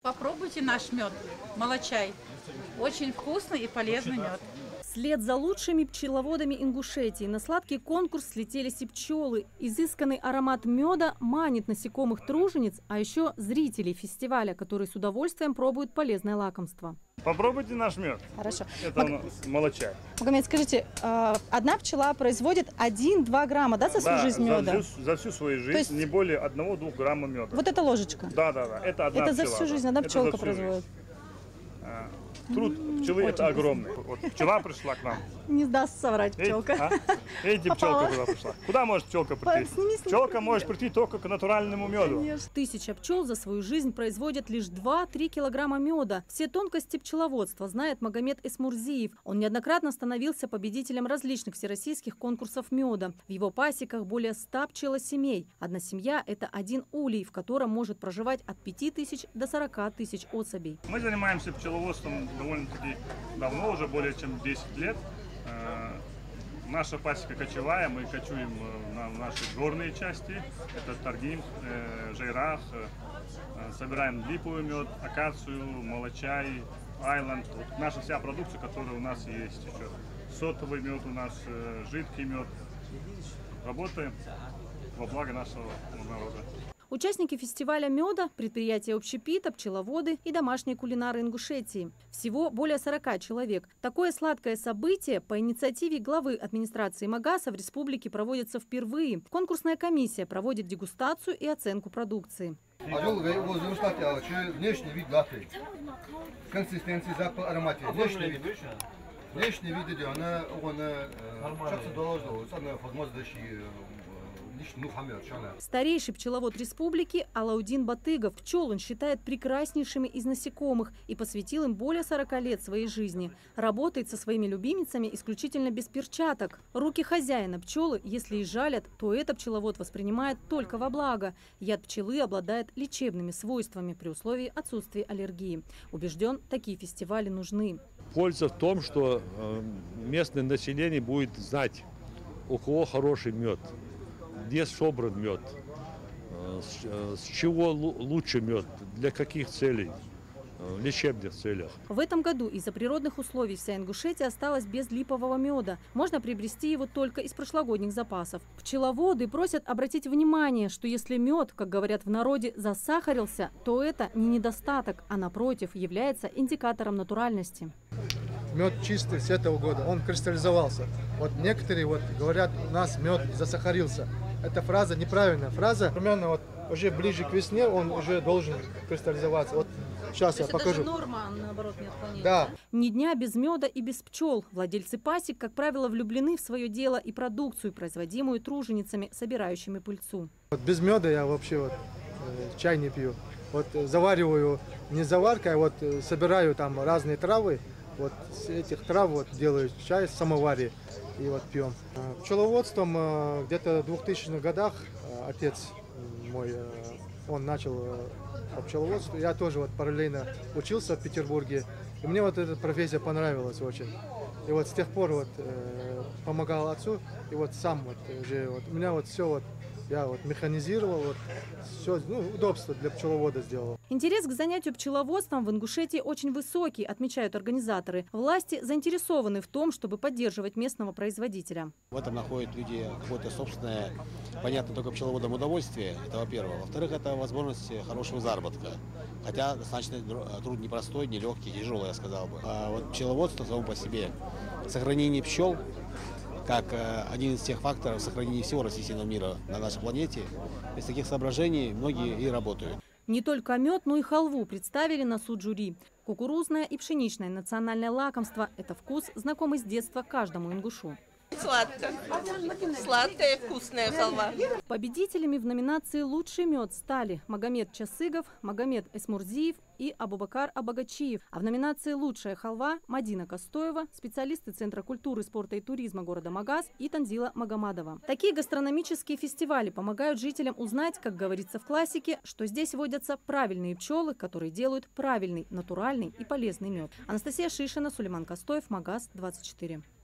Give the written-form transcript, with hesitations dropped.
Попробуйте наш мед, молочай. Очень вкусный и полезный мед. Вслед за лучшими пчеловодами Ингушетии на сладкий конкурс слетелись и пчелы. Изысканный аромат меда манит насекомых-тружениц, а еще зрителей фестиваля, которые с удовольствием пробуют полезное лакомство. Попробуйте наш мед. Хорошо. Это у нас молочай. Магомед, скажите, одна пчела производит 1-2 грамма, да, за свою жизнь меда? За всю свою жизнь есть не более 1-2 грамма меда. Вот эта ложечка? Да. Это одна Это пчела. за всю жизнь одна пчелка производит? Труд пчелы это огромный. Вот пчела пришла к нам. Не даст соврать пчелка. Видите, пчелка куда пришла. Куда может пчелка прийти? Сними. Пчелка может прийти только к натуральному меду. 1000 пчел за свою жизнь производят лишь 2-3 килограмма меда. Все тонкости пчеловодства знает Магомед Эсмурзиев. Он неоднократно становился победителем различных всероссийских конкурсов меда. В его пасеках более 100 пчелосемей. Одна семья – это один улей, в котором может проживать от 5000 до 40 тысяч особей. Мы занимаемся пчеловодством довольно-таки давно, уже более чем 10 лет. Наша пасека кочевая, мы кочуем на наши горные части, это Таргим, Жайрах, собираем липовый мед, акацию, молочай, айленд. Вот наша вся продукция, которая у нас есть еще. Сотовый мед у нас, жидкий мед. Работаем во благо нашего народа. Участники фестиваля меда, предприятия общепита, пчеловоды и домашние кулинары Ингушетии. Всего более 40 человек. Такое сладкое событие по инициативе главы администрации Магаса в республике проводится впервые. Конкурсная комиссия проводит дегустацию и оценку продукции. Внешний вид латте. Консистенция, запах, аромат. Внешний вид. Внешний вид, он Старейший пчеловод республики Алаудин Батыгов пчел он считает прекраснейшими из насекомых и посвятил им более 40 лет своей жизни. Работает со своими любимицами исключительно без перчаток. Руки хозяина пчелы, если и жалят, то это пчеловод воспринимает только во благо. Яд пчелы обладает лечебными свойствами при условии отсутствия аллергии. Убежден, такие фестивали нужны. Польза в том, что местное население будет знать, у кого хороший мед, где собран мед, с чего лучше мед, для каких целей, в лечебных целях. В этом году из-за природных условий вся Ингушетия осталась без липового меда. Можно приобрести его только из прошлогодних запасов. Пчеловоды просят обратить внимание, что если мед, как говорят в народе, засахарился, то это не недостаток, а напротив является индикатором натуральности. Мед чистый с этого года, он кристаллизовался. Вот некоторые говорят, у нас мед засахарился. Эта фраза неправильная. Фраза примерно уже ближе к весне он уже должен кристаллизоваться. Вот сейчас я покажу. Это норма, а наоборот, не отклонение. Да. Ни дня без меда и без пчел. Владельцы пасек, как правило, влюблены в свое дело и продукцию, производимую труженицами, собирающими пыльцу. Без меда я вообще чай не пью. Завариваю не заваркой, а собираю там разные травы. С этих трав делаю чай в самоваре и пьем. Пчеловодством где-то в 2000-х годах отец мой, он начал пчеловодство. Я тоже параллельно учился в Петербурге. И мне эта профессия понравилась очень. И с тех пор помогал отцу. И сам уже у меня все я механизировал, все, удобство для пчеловода сделал. Интерес к занятию пчеловодством в Ингушетии очень высокий, отмечают организаторы. Власти заинтересованы в том, чтобы поддерживать местного производителя. В этом находят люди какое-то собственное, понятно, только пчеловодам удовольствие, это во-первых. Во-вторых, это возможность хорошего заработка. Хотя достаточно труд непростой, нелегкий, тяжелый, я сказал бы. А пчеловодство само по себе, сохранение пчел, как один из тех факторов сохранения всего растительного мира на нашей планете. Из таких соображений многие и работают. Не только мед, но и халву представили на суд жюри. Кукурузное и пшеничное национальное лакомство – это вкус, знакомый с детства каждому ингушу. Сладкая, вкусная халва. Победителями в номинации «Лучший мед» стали Магомед Часыгов, Магомед Эсмурзиев и Абубакар Абагачиев. А в номинации «Лучшая халва» Мадина Костоева, специалисты Центра культуры, спорта и туризма города Магас и Танзила Магомадова. Такие гастрономические фестивали помогают жителям узнать, как говорится в классике, что здесь водятся правильные пчелы, которые делают правильный, натуральный и полезный мед. Анастасия Шишина, Сулейман Костоев, Магас, 24.